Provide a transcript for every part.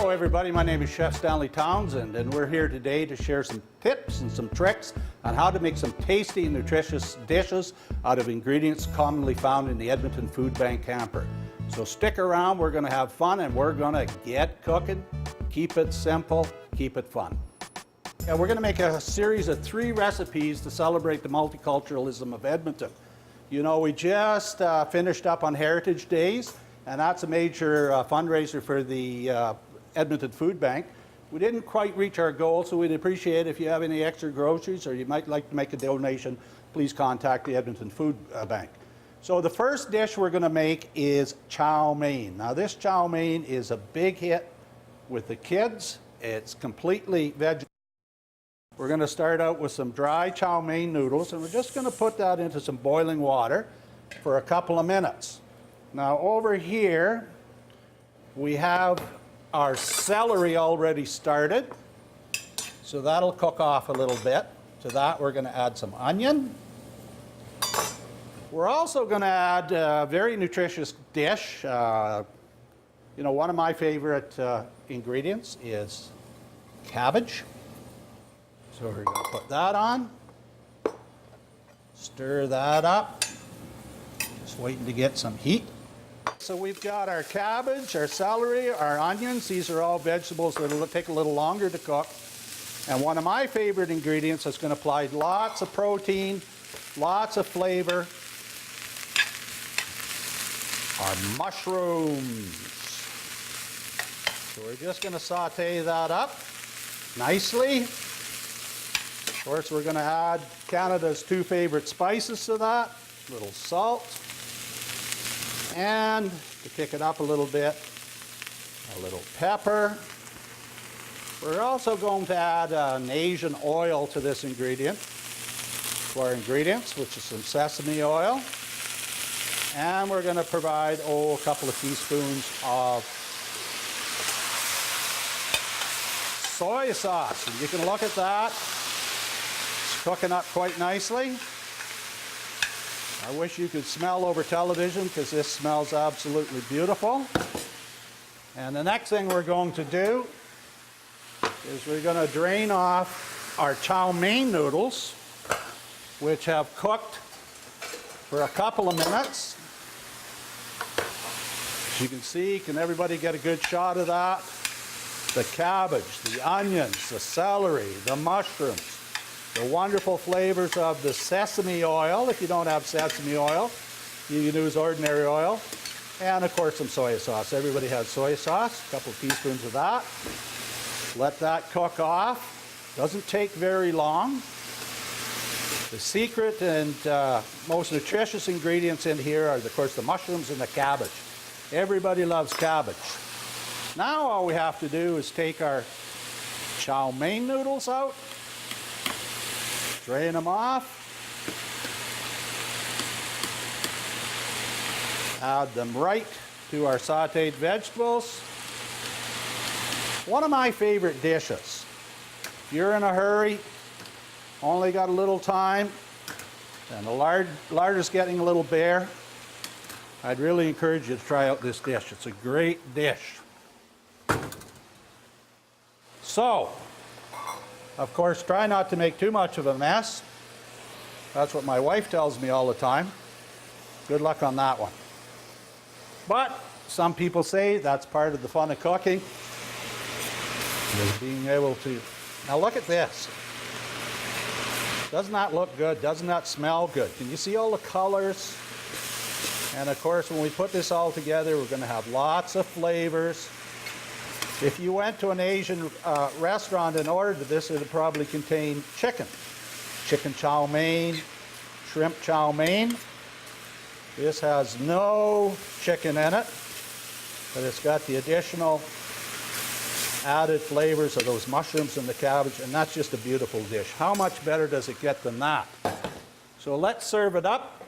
Hello everybody, my name is Chef Stanley Townsend and we're here today to share some tips and some tricks on how to make some tasty and nutritious dishes out of ingredients commonly found in the Edmonton Food Bank hamper. So stick around, we're going to have fun and we're going to get cooking. Keep it simple, keep it fun. And we're going to make a series of 3 recipes to celebrate the multiculturalism of Edmonton. You know, we just finished up on Heritage Days, and that's a major fundraiser for the Edmonton Food Bank. We didn't quite reach our goal, so we'd appreciate if you have any extra groceries or you might like to make a donation, please contact the Edmonton Food Bank. So the first dish we're going to make is chow mein. Now this chow mein is a big hit with the kids. It's completely vegetarian. We're going to start out with some dry chow mein noodles, and we're just going to put that into some boiling water for a couple of minutes. Now over here we have our celery already started, so that'll cook off a little bit. To that we're going to add some onion. We're also going to add a very nutritious dish. You know, one of my favorite ingredients is cabbage. So we're going to put that on, stir that up, just waiting to get some heat. So we've got our cabbage, our celery, our onions. These are all vegetables that will take a little longer to cook. And one of my favorite ingredients that's going to apply lots of protein, lots of flavor, are mushrooms. So we're just going to saute that up nicely. Of course, we're going to add Canada's 2 favorite spices to that, a little salt, and to kick it up a little bit, a little pepper. We're also going to add an Asian oil to this ingredient, to our ingredients, which is some sesame oil. And we're going to provide, a couple of teaspoons of soy sauce. And you can look at that. Cooking up quite nicely. I wish you could smell over television because this smells absolutely beautiful. And the next thing we're going to do is we're going to drain off our chow mein noodles, which have cooked for a couple of minutes. As you can see, can everybody get a good shot of that? The cabbage, the onions, the celery, the mushrooms, the wonderful flavors of the sesame oil. If you don't have sesame oil, you can use ordinary oil. And of course some soy sauce. Everybody has soy sauce, a couple of teaspoons of that. Let that cook off. Doesn't take very long. The secret and most nutritious ingredients in here are, of course, the mushrooms and the cabbage. Everybody loves cabbage. Now all we have to do is take our chow mein noodles out, drain them off, add them right to our sauteed vegetables. One of my favorite dishes. If you're in a hurry, only got a little time, and the lard is getting a little bare, I'd really encourage you to try out this dish. It's a great dish. So, of course, try not to make too much of a mess. That's what my wife tells me all the time. Good luck on that one. But some people say that's part of the fun of cooking, is being able to... Now look at this. Doesn't that look good? Doesn't that smell good? Can you see all the colors? And of course, when we put this all together, we're going to have lots of flavors. If you went to an Asian restaurant and ordered this, it would probably contain chicken. Chicken chow mein, shrimp chow mein. This has no chicken in it, but it's got the additional added flavors of those mushrooms and the cabbage, and that's just a beautiful dish. How much better does it get than that? So let's serve it up.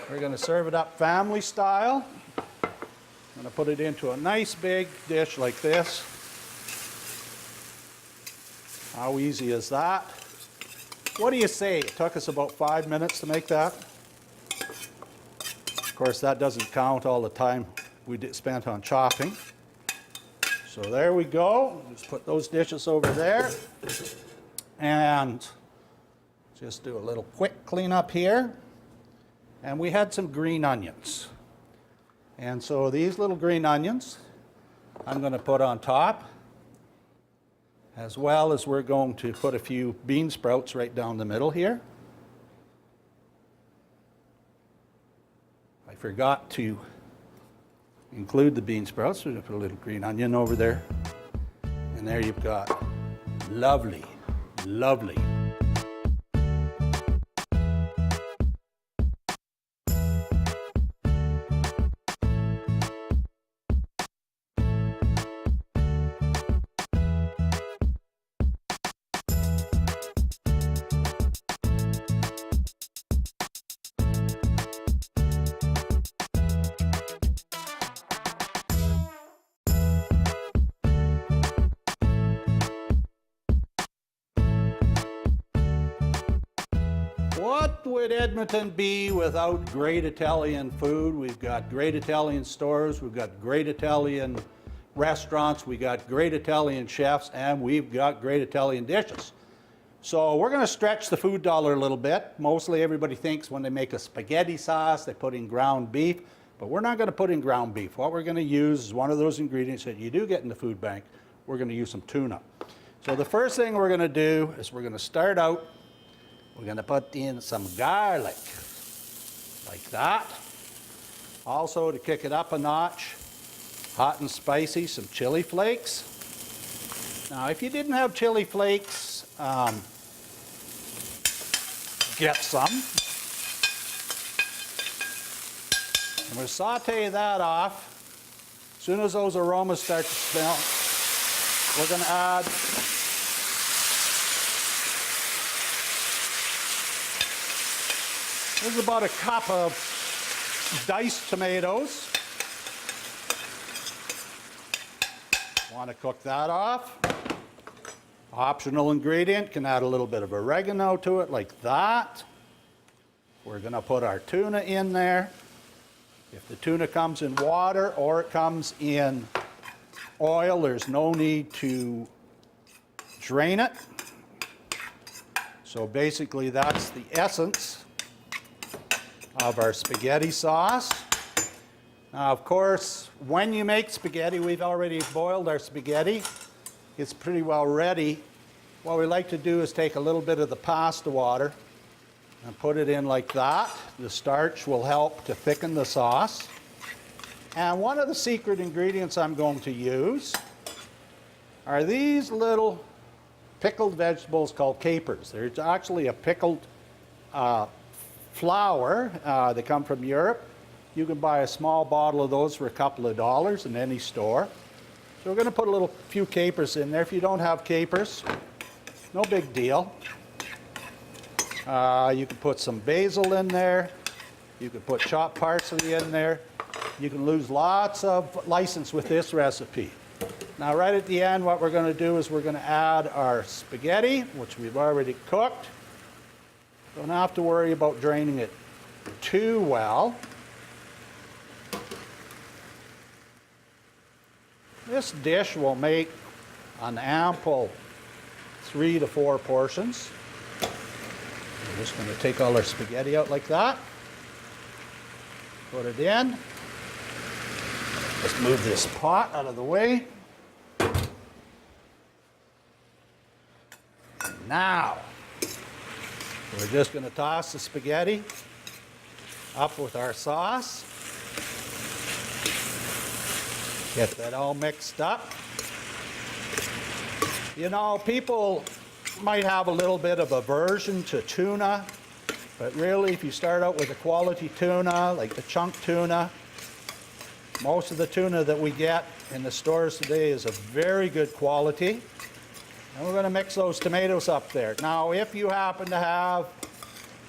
We're going to serve it up family style. I'm going to put it into a nice big dish like this. How easy is that? What do you say? It took us about 5 minutes to make that. Of course, that doesn't count all the time we spent on chopping. So So there we go. Just put those dishes over there. And just do a little quick cleanup here. And we had some green onions. And so these little green onions I'm going to put on top, as well as we're going to put a few bean sprouts right down the middle here. I forgot to include the bean sprouts, so we put a little green onion over there. And there you've got lovely, lovely What would Edmonton be without great Italian food? We've got great Italian stores, we've got great Italian restaurants, we've got great Italian chefs, and we've got great Italian dishes. So we're going to stretch the food dollar a little bit. Mostly everybody thinks when they make a spaghetti sauce, they put in ground beef, but we're not going to put in ground beef. What we're going to use is one of those ingredients that you do get in the food bank. We're going to use some tuna. So the first thing we're going to do is we're going to start out. We're going to put in some garlic, like that. Also, to kick it up a notch, hot and spicy, some chili flakes. Now, if you didn't have chili flakes, get some. And we'll saute that off. As soon as those aromas start to smell, we're going to add this is about a cup of diced tomatoes. Want to cook that off. Optional ingredient, can add a little bit of oregano to it like that. We're going to put our tuna in there. If the tuna comes in water or it comes in oil, there's no need to drain it. So basically that's the essence of our spaghetti sauce. Now, of course, when you make spaghetti, we've already boiled our spaghetti. It's pretty well ready. What we like to do is take a little bit of the pasta water and put it in like that. The starch will help to thicken the sauce. And one of the secret ingredients I'm going to use are these little pickled vegetables called capers. There's actually a pickled flour. They come from Europe. You can buy a small bottle of those for a couple of dollars in any store. So we're going to put a few capers in there. If you don't have capers, no big deal. You can put some basil in there. You can put chopped parsley in there. You can lose lots of license with this recipe. Now, right at the end, what we're going to do is we're going to add our spaghetti, which we've already cooked. Don't have to worry about draining it too well. This dish will make an ample 3 to 4 portions. We're just going to take all our spaghetti out like that. Put it in. Let's move this pot out of the way. Now, we're just going to toss the spaghetti up with our sauce. Get that all mixed up. You know, people might have a little bit of aversion to tuna, but really if you start out with a quality tuna, like the chunk tuna, most of the tuna that we get in the stores today is of very good quality. And we're going to mix those tomatoes up there. Now, if you happen to have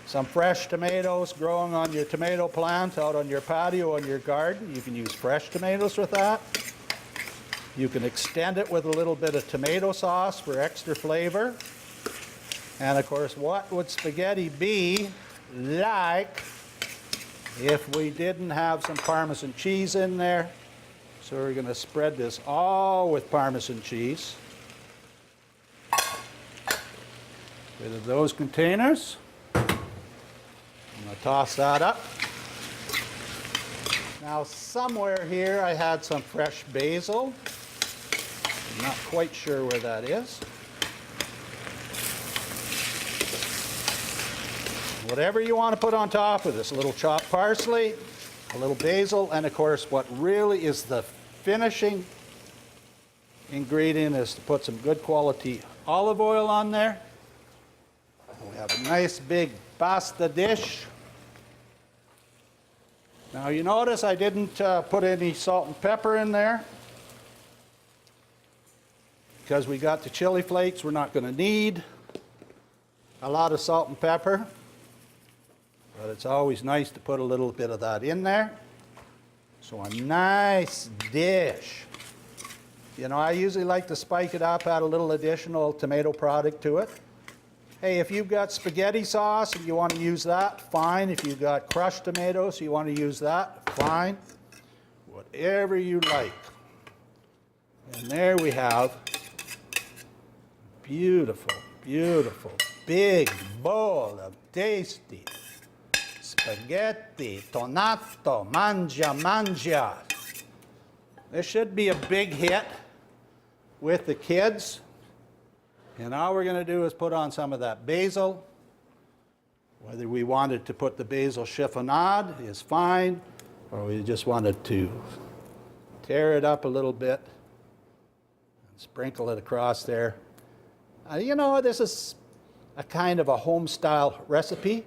some fresh tomatoes growing on your tomato plant out on your patio in your garden, you can use fresh tomatoes with that. You can extend it with a little bit of tomato sauce for extra flavor. And of course, what would spaghetti be like if we didn't have some Parmesan cheese in there? So we're going to spread this all with Parmesan cheese. Rid of those containers. I'm going to toss that up. Now somewhere here I had some fresh basil. I'm not quite sure where that is. Whatever you want to put on top of this, a little chopped parsley, a little basil, and of course what really is the finishing ingredient is to put some good quality olive oil on there. We have a nice big pasta dish. Now you notice I didn't put any salt and pepper in there because we got the chili flakes. We're not going to need a lot of salt and pepper, but it's always nice to put a little bit of that in there. So a nice dish. You know, I usually like to spike it up, add a little additional tomato product to it. Hey, if you've got spaghetti sauce and you want to use that, fine. If you've got crushed tomatoes, you want to use that, fine. Whatever you like. And there we have beautiful, beautiful, big bowl of tasty spaghetti, tonato, mangia. This should be a big hit with the kids. And all we're going to do is put on some of that basil. Whether we wanted to put the basil chiffonade is fine, or we just wanted to tear it up a little bit and sprinkle it across there. You know, this is a kind of a home-style recipe,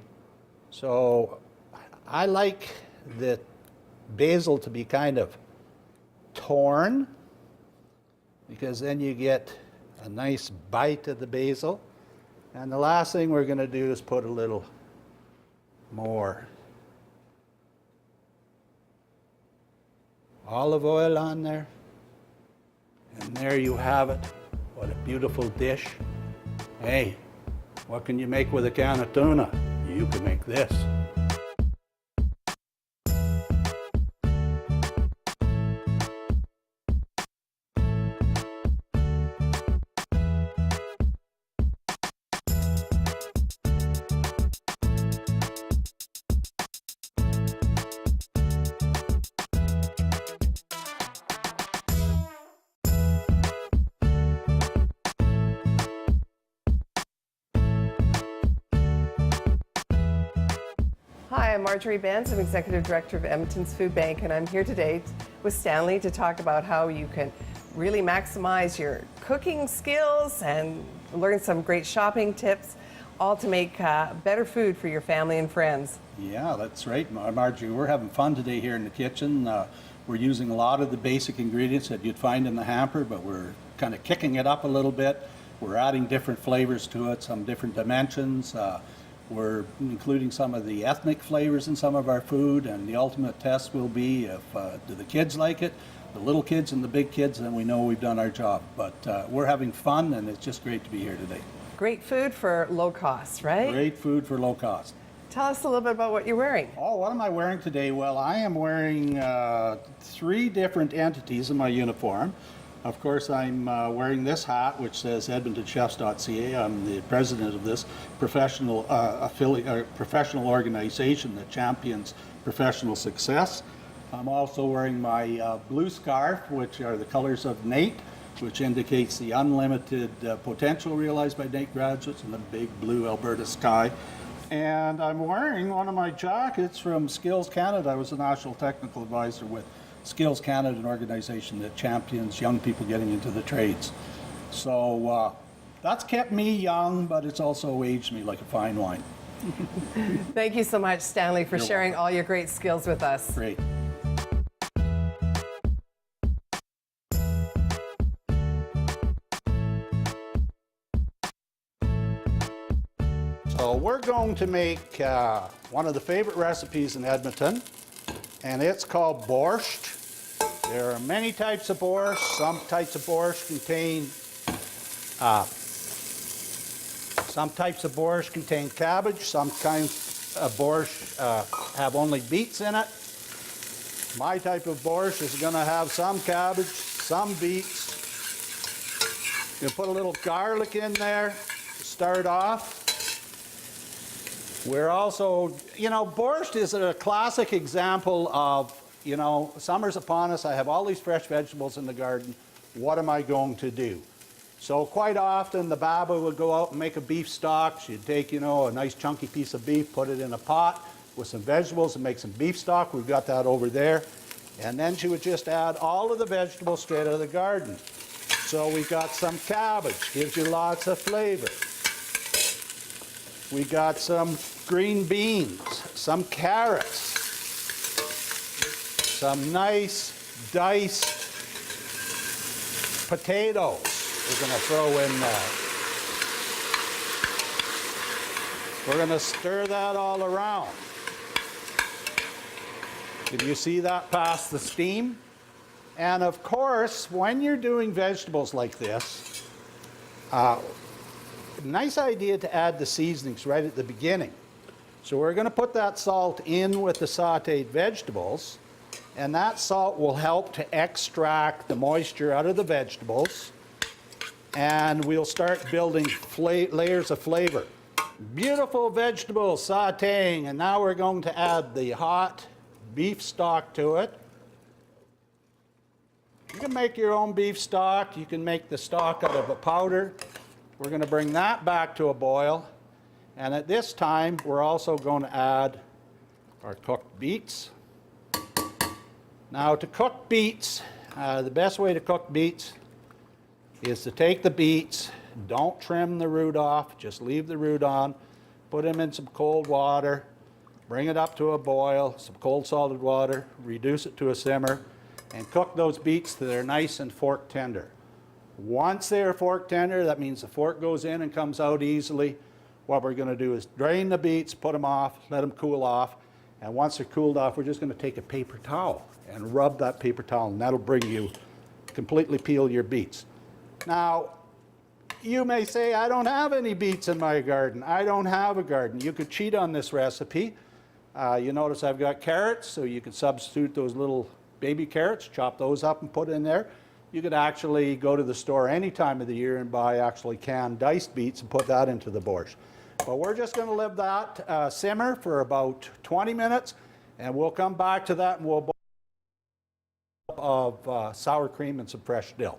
so I like the basil to be kind of torn, because then you get a nice bite of the basil. And the last thing we're going to do is put a little more olive oil on there. And there you have it. What a beautiful dish. Hey, what can you make with a can of tuna? You can make this. Hi, I'm Marjorie Benz. I'm Executive Director of Edmonton's Food Bank, and I'm here today with Stanley to talk about how you can really maximize your cooking skills and learn some great shopping tips, all to make better food for your family and friends. Yeah, that's right, Marjorie. We're having fun today here in the kitchen. We're using a lot of the basic ingredients that you'd find in the hamper, but we're kind of kicking it up a little bit. We're adding different flavors to it, some different dimensions. We're including some of the ethnic flavors in some of our food, and the ultimate test will be if do the kids like it, the little kids and the big kids, then we know we've done our job. But we're having fun, and it's just great to be here today. Great food for low cost, right? Great food for low cost. Tell us a little bit about what you're wearing. Oh, what am I wearing today? Well, I am wearing 3 different entities in my uniform. Of course, I'm wearing this hat, which says EdmontonChefs.ca. I'm the president of this professional professional organization that champions professional success. I'm also wearing my blue scarf, which are the colors of NATE, which indicates the unlimited potential realized by NATE graduates in the big blue Alberta sky. And I'm wearing one of my jackets from Skills Canada. I was a national technical advisor with Skills Canada, an organization that champions young people getting into the trades. So that's kept me young, but it's also aged me like a fine wine. Thank you so much, Stanley, for sharing all your great skills with us. Great. So we're going to make one of the favorite recipes in Edmonton, and it's called Borscht. There are many types of borscht. Some types of borscht contain cabbage. Some kinds of borscht have only beets in it. My type of borscht is going to have some cabbage, some beets. You put a little garlic in there to start off. We're also, borscht is a classic example of, summer's upon us. I have all these fresh vegetables in the garden. What am I going to do? So quite often the baba would go out and make a beef stock. She'd take, a nice chunky piece of beef, put it in a pot with some vegetables and make some beef stock. We've got that over there. And then she would just add all of the vegetables straight out of the garden. So we've got some cabbage, gives you lots of flavor. We got some green beans, some carrots, some nice diced potatoes we're going to throw in there. We're going to stir that all around. Can you see that past the steam? And of course, when you're doing vegetables like this, nice idea to add the seasonings right at the beginning. So we're going to put that salt in with the sauteed vegetables, and that salt will help to extract the moisture out of the vegetables, and we'll start building layers of flavor. Beautiful vegetables sauteing, and now we're going to add the hot beef stock to it. You can make your own beef stock. You can make the stock out of a powder. We're going to bring that back to a boil. And at this time, we're also going to add our cooked beets. Now, to cook beets, the best way to cook beets is to take the beets, don't trim the root off, just leave the root on, put them in some cold water, bring it up to a boil, some cold salted water, reduce it to a simmer, and cook those beets till they're nice and fork tender. Once they're fork tender, that means the fork goes in and comes out easily. What we're going to do is drain the beets, put them off, let them cool off, and once they're cooled off, we're just going to take a paper towel and rub that paper towel, and that'll bring you completely peel your beets. Now, you may say, I don't have any beets in my garden. I don't have a garden. You could cheat on this recipe. You notice I've got carrots, so you could substitute those little baby carrots, chop those up and put in there. You could actually go to the store any time of the year and buy actually canned diced beets and put that into the borscht. But we're just going to let that simmer for about 20 minutes, and we'll come back to that and we'll boil of sour cream and some fresh dill.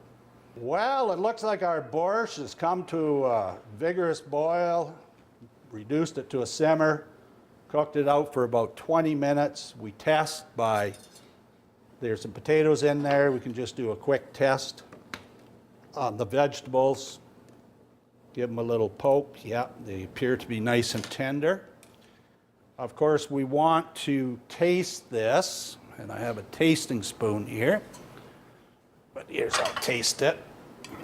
Well, it looks like our borscht has come to a vigorous boil, reduced it to a simmer, cooked it out for about 20 minutes. We test by, there's some potatoes in there. We can just do a quick test on the vegetables. Give them a little poke. Yeah, they appear to be nice and tender. Of course, we want to taste this, and I have a tasting spoon here. But here's how to taste it.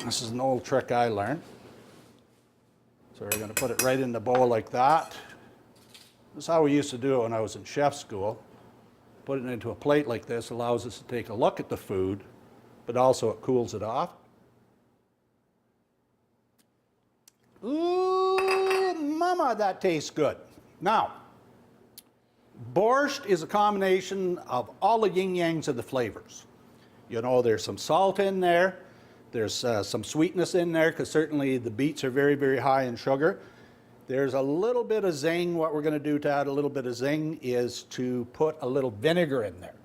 This is an old trick I learned. So we're going to put it right in the bowl like that. This is how we used to do it when I was in chef school. Put it into a plate like this allows us to take a look at the food, but also it cools it off. Ooh, mama, that tastes good. Now, borscht is a combination of all the yin-yangs of the flavors. You know, there's some salt in there. There's some sweetness in there, because certainly the beets are very, very high in sugar. There's a little bit of zing. What we're going to do to add a little bit of zing is to put a little vinegar in there.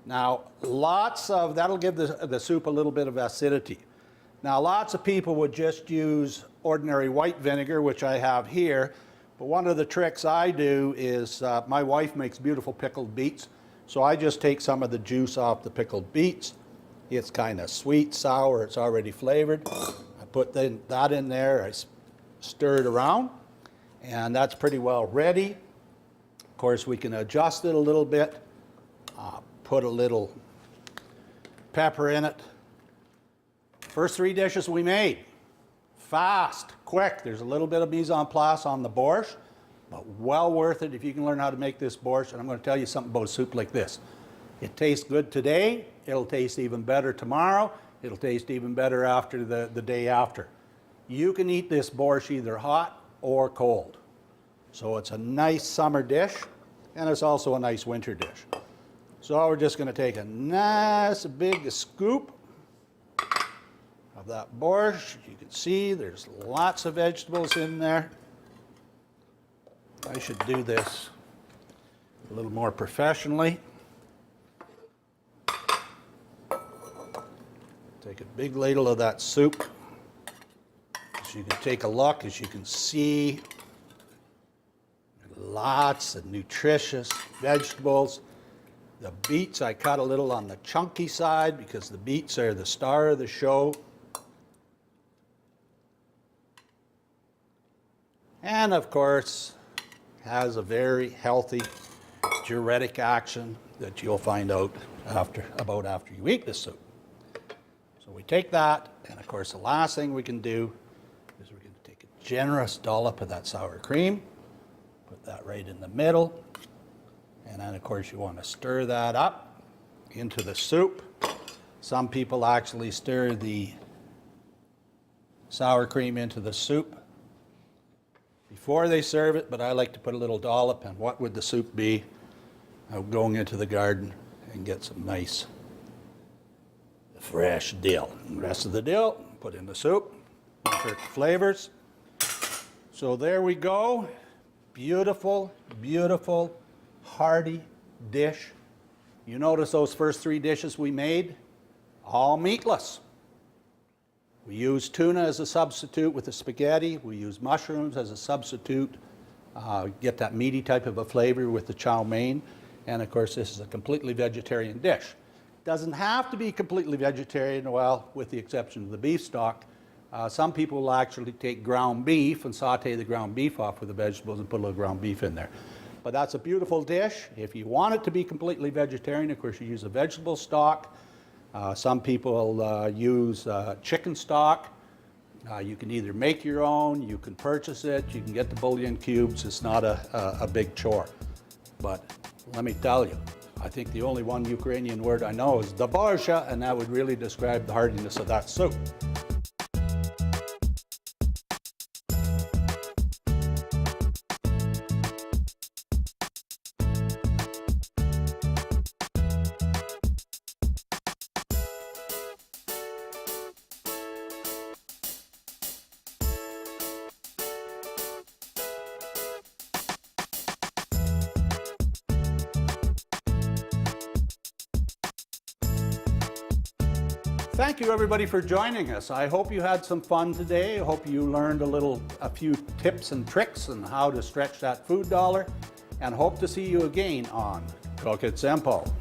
Now, that'll give the soup a little bit of acidity. Now, lots of people would just use ordinary white vinegar, which I have here. But one of the tricks I do is my wife makes beautiful pickled beets. So I just take some of the juice off the pickled beets. It's kind of sweet, sour, it's already flavored. I put that in there, I stir it around, and that's pretty well ready. Of course, we can adjust it a little bit, put a little pepper in it. First 3 dishes we made. Fast, quick. There's a little bit of mise en place on the borscht, but well worth it if you can learn how to make this borscht. And I'm going to tell you something about a soup like this. It tastes good today. It'll taste even better tomorrow. It'll taste even better after the day after. You can eat this borscht either hot or cold. So it's a nice summer dish, and it's also a nice winter dish. So we're just going to take a nice big scoop of that borscht. You can see there's lots of vegetables in there. I should do this a little more professionally. Take a big ladle of that soup. So you can take a look, as you can see, lots of nutritious vegetables. The beets I cut a little on the chunky side because the beets are the star of the show. And of course, has a very healthy diuretic action that you'll find out after you eat this soup. So we take that, and of course the last thing we can do is we're going to take a generous dollop of that sour cream, put that right in the middle, and then of course you want to stir that up into the soup. Some people actually stir the sour cream into the soup before they serve it, but I like to put a little dollop, and what would the soup be? I'm going into the garden and get some nice fresh dill. And the rest of the dill, put in the soup, hurt the flavors. So there we go. Beautiful, beautiful, hearty dish. You notice those first three dishes we made? All meatless. We use tuna as a substitute with the spaghetti. We use mushrooms as a substitute. Get that meaty type of a flavor with the chow mein. And of course, this is a completely vegetarian dish. Doesn't have to be completely vegetarian, well, with the exception of the beef stock. Some people will actually take ground beef and saute the ground beef off with the vegetables and put a little ground beef in there. But that's a beautiful dish. If you want it to be completely vegetarian, of course, you use a vegetable stock. Some people use chicken stock. You can either make your own, you can purchase it, you can get the bouillon cubes. It's not a big chore. But let me tell you, I think the only one Ukrainian word I know is the borscht, and that would really describe the heartiness of that soup. Thank you everybody for joining us. I hope you had some fun today. I hope you learned a few tips and tricks on how to stretch that food dollar, and hope to see you again on Cook It Simple.